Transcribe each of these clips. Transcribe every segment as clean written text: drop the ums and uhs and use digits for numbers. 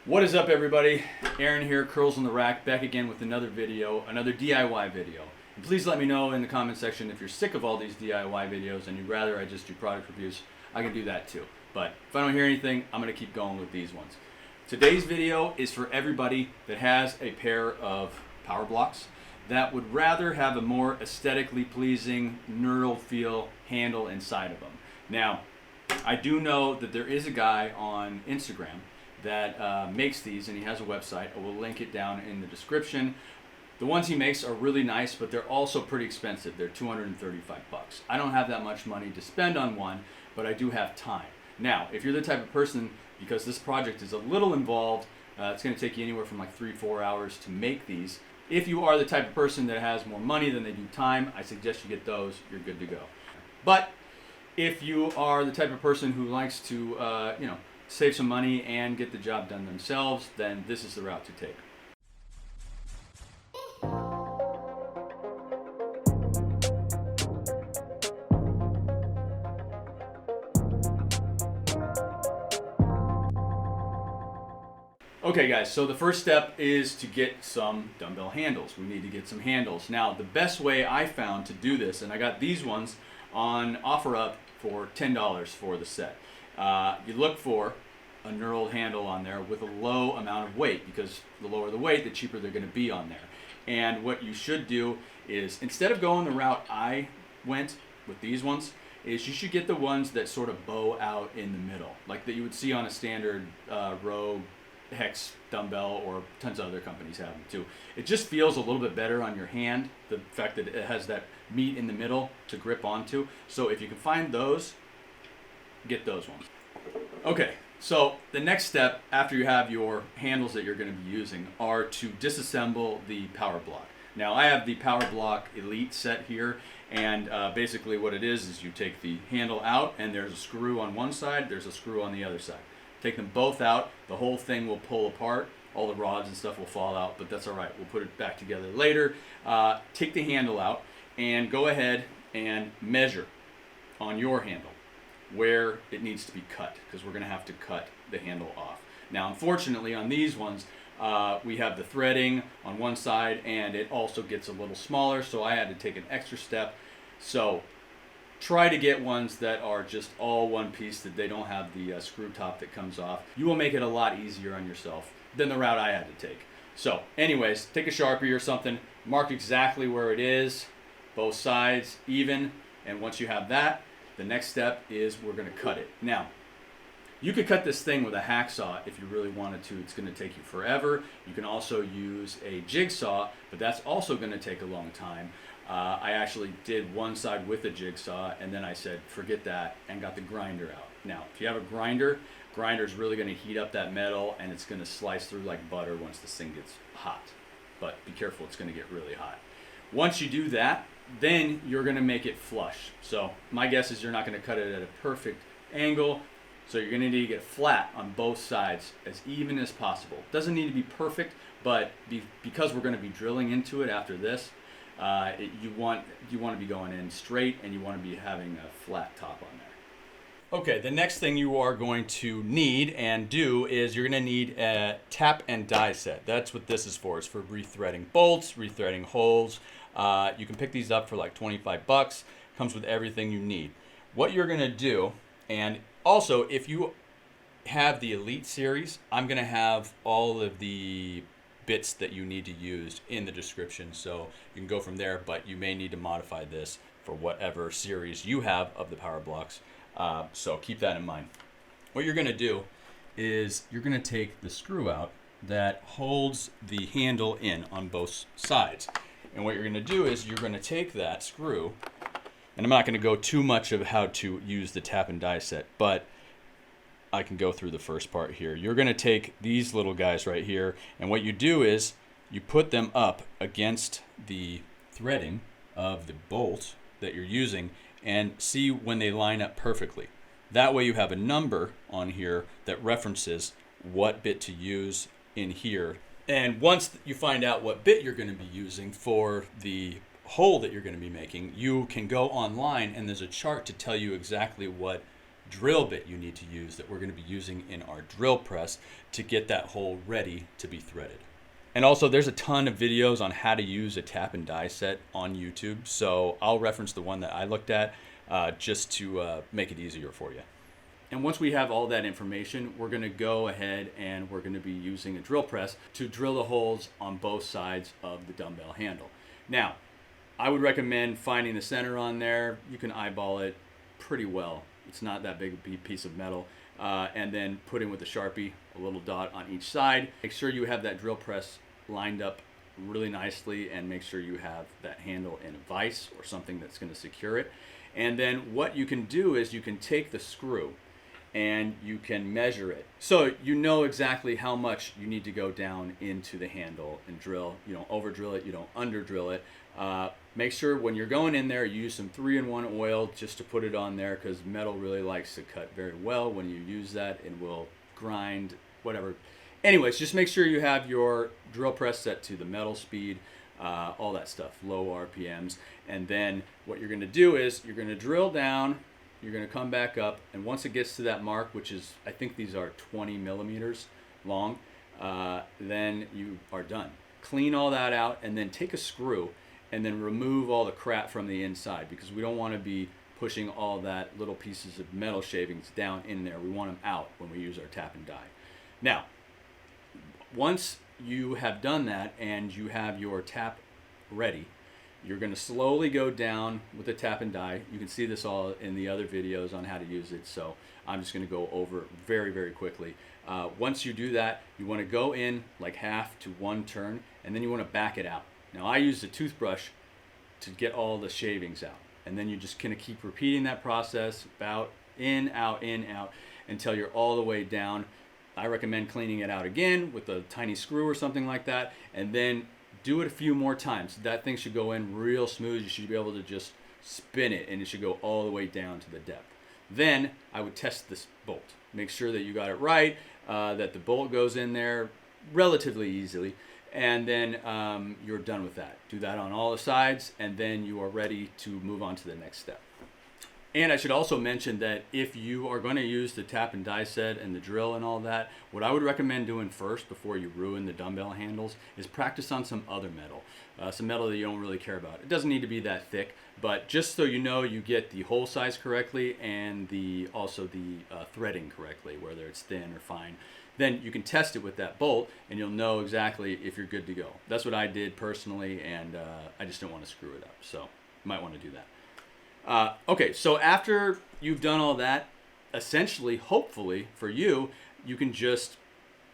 What is up, everybody? Aaron here, Curls on the Rack, back again with another video, another DIY video. And please let me know in the comment section if you're sick of all these DIY videos and you'd rather I just do product reviews. I can do that too. But if I don't hear anything, I'm going to keep going with these ones. Today's video is for everybody that has a pair of power blocks that would rather have a more aesthetically pleasing knurled feel handle inside of them. Now, I do know that there is a guy on Instagram that makes these, and he has a website. I will link it down in the description. The ones he makes are really nice, but they're also pretty expensive. They're 235 bucks. I don't have that much money to spend on one, but I do have time. Now, if you're the type of person, because this project is a little involved, it's going to take you anywhere from like 3-4 hours to make these. If you are the type of person that has more money than they do time, I suggest you get those. You're good to go. But if you are the type of person who likes to, save some money and get the job done themselves, then this is the route to take. Okay guys, so the first step is to get some dumbbell handles. We need to get some handles. Now, the best way I found to do this, and I got these ones on OfferUp for $10 for the set. You look for a knurled handle on there with a low amount of weight, because the lower the weight, the cheaper they're going to be on there. And what you should do is, instead of going the route I went with these ones, is you should get the ones that sort of bow out in the middle, like that you would see on a standard Rogue Hex dumbbell, or tons of other companies have them too. It just feels a little bit better on your hand, the fact that it has that meat in the middle to grip onto. So if you can find those, get those ones. Okay, so the next step after you have your handles that you're going to be using are to disassemble the power block. Now, I have the Power Block Elite set here, and basically what it is you take the handle out, and there's a screw on one side, there's a screw on the other side. Take them both out, the whole thing will pull apart, all the rods and stuff will fall out, but that's all right, we'll put it back together later. Take the handle out and go ahead and measure on your handle where it needs to be cut, because we're going to have to cut the handle off. Now, unfortunately, on these ones, we have the threading on one side, and it also gets a little smaller, so I had to take an extra step. So try to get ones that are just all one piece, that they don't have the screw top that comes off. You will make it a lot easier on yourself than the route I had to take. So anyways, take a Sharpie or something, mark exactly where it is, both sides even, and once you have that, the next step is we're going to cut it. Now, you could cut this thing with a hacksaw if you really wanted to. It's going to take you forever. You can also use a jigsaw, but that's also going to take a long time. I actually did one side with a jigsaw, and then I said, forget that, and got the grinder out. Now, if you have a grinder is really going to heat up that metal, and it's going to slice through like butter once this thing gets hot. But be careful, it's going to get really hot. Once you do that, then you're going to make it flush. So my guess is you're not going to cut it at a perfect angle, so you're going to need to get flat on both sides, as even as possible. Doesn't need to be perfect, but because we're going to be drilling into it after this, you want to be going in straight, and you want to be having a flat top on there. Okay, the next thing you are going to need and do is you're going to need a tap and die set. That's what this is for. It's for rethreading bolts, rethreading holes. You can pick these up for like 25 bucks. Comes with everything you need. What you're going to do, and also if you have the Elite series, I'm going to have all of the bits that you need to use in the description, so you can go from there, but you may need to modify this for whatever series you have of the power blocks. So keep that in mind. What you're going to do is you're going to take the screw out that holds the handle in on both sides. And what you're going to do is you're going to take that screw, and I'm not going to go too much of how to use the tap and die set, but I can go through the first part here. You're going to take these little guys right here, and what you do is you put them up against the threading of the bolt that you're using and see when they line up perfectly. That way you have a number on here that references what bit to use in here. And once you find out what bit you're going to be using for the hole that you're going to be making, you can go online, and there's a chart to tell you exactly what drill bit you need to use that we're going to be using in our drill press to get that hole ready to be threaded. And also, there's a ton of videos on how to use a tap and die set on YouTube, so I'll reference the one that I looked at just to make it easier for you. And once we have all that information, we're going to go ahead and we're going to be using a drill press to drill the holes on both sides of the dumbbell handle. Now, I would recommend finding the center on there. You can eyeball it pretty well. It's not that big a piece of metal. And then put in with a Sharpie a little dot on each side. Make sure you have that drill press lined up really nicely, and make sure you have that handle in a vise or something that's going to secure it. And then what you can do is you can take the screw and you can measure it. So you know exactly how much you need to go down into the handle and drill. You don't over drill it, you don't under drill it. Make sure when you're going in there, you use some 3-in-1 oil just to put it on there, because metal really likes to cut very well when you use that and will grind, whatever. Anyways, just make sure you have your drill press set to the metal speed, all that stuff, low RPMs. And then what you're gonna do is you're gonna drill down, you're going to come back up, and once it gets to that mark, which is, I think these are 20 millimeters long, then you are done. Clean all that out, and then take a screw and then remove all the crap from the inside, because we don't want to be pushing all that little pieces of metal shavings down in there. We want them out when we use our tap and die. Now, once you have done that and you have your tap ready, you're going to slowly go down with the tap and die. You can see this all in the other videos on how to use it, so I'm just going to go over it very, very quickly. Once you do that, you want to go in like half to one turn, and then you want to back it out. Now, I use the toothbrush to get all the shavings out, and then you're just going to keep repeating that process, out, in, out, until you're all the way down. I recommend cleaning it out again with a tiny screw or something like that, and then do it a few more times. That thing should go in real smooth. You should be able to just spin it, and it should go all the way down to the depth. Then I would test this bolt. Make sure that you got it right, that the bolt goes in there relatively easily, and then you're done with that. Do that on all the sides, and then you are ready to move on to the next step. And I should also mention that if you are going to use the tap and die set and the drill and all that, what I would recommend doing first before you ruin the dumbbell handles is practice on some other metal. Some metal that you don't really care about. It doesn't need to be that thick, but just so you know you get the hole size correctly and also the threading correctly, whether it's thin or fine. Then you can test it with that bolt, and you'll know exactly if you're good to go. That's what I did personally, and I just didn't want to screw it up, so you might want to do that. Okay, so after you've done all that, essentially, hopefully for you, you can just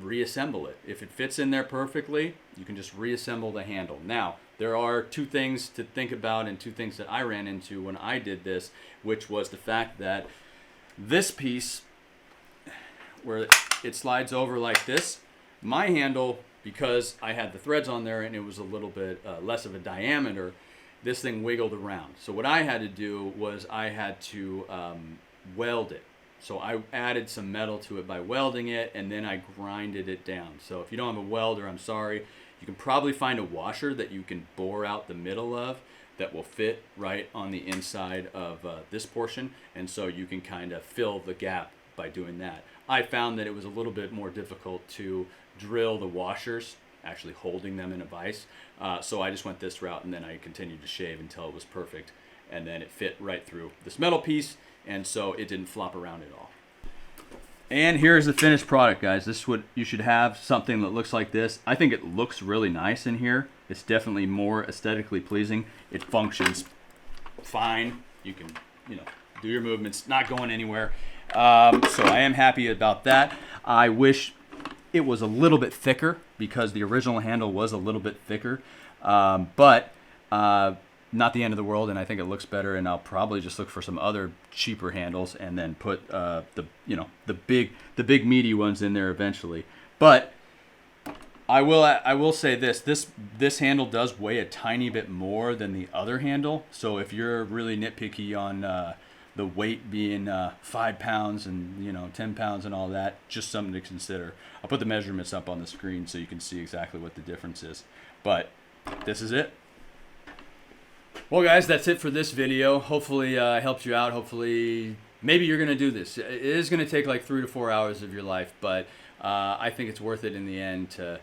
reassemble it. If it fits in there perfectly, you can just reassemble the handle. Now, there are two things to think about and two things that I ran into when I did this, which was the fact that this piece, where it slides over like this, my handle, because I had the threads on there and it was a little bit less of a diameter, this thing wiggled around. So what I had to do was I had to weld it. So I added some metal to it by welding it, and then I grinded it down. So if you don't have a welder, I'm sorry. You can probably find a washer that you can bore out the middle of that will fit right on the inside of this portion, and so you can kind of fill the gap by doing that. I found that it was a little bit more difficult to drill the washers, actually holding them in a vise. So I just went this route, and then I continued to shave until it was perfect, and then it fit right through this metal piece, and so it didn't flop around at all. And here's the finished product, guys. This is what you should have, something that looks like this. I think it looks really nice in here. It's definitely more aesthetically pleasing. It functions fine. You can, do your movements, not going anywhere. So I am happy about that. I wish it was a little bit thicker because the original handle was a little bit thicker, but not the end of the world, and I think it looks better, and I'll probably just look for some other cheaper handles and then put the big meaty ones in there eventually. But I will say this handle does weigh a tiny bit more than the other handle, so if you're really nitpicky on the weight being 5 pounds and 10 pounds and all that, just something to consider. I'll put the measurements up on the screen so you can see exactly what the difference is. But this is it. Well, guys, that's it for this video. Hopefully helped you out. Hopefully maybe you're going to do this. It is going to take like 3 to 4 hours of your life, but I think it's worth it in the end to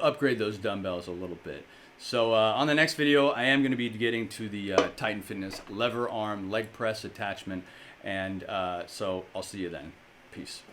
upgrade those dumbbells a little bit. So on the next video, I am going to be getting to the Titan Fitness lever arm leg press attachment, and so I'll see you then. Peace.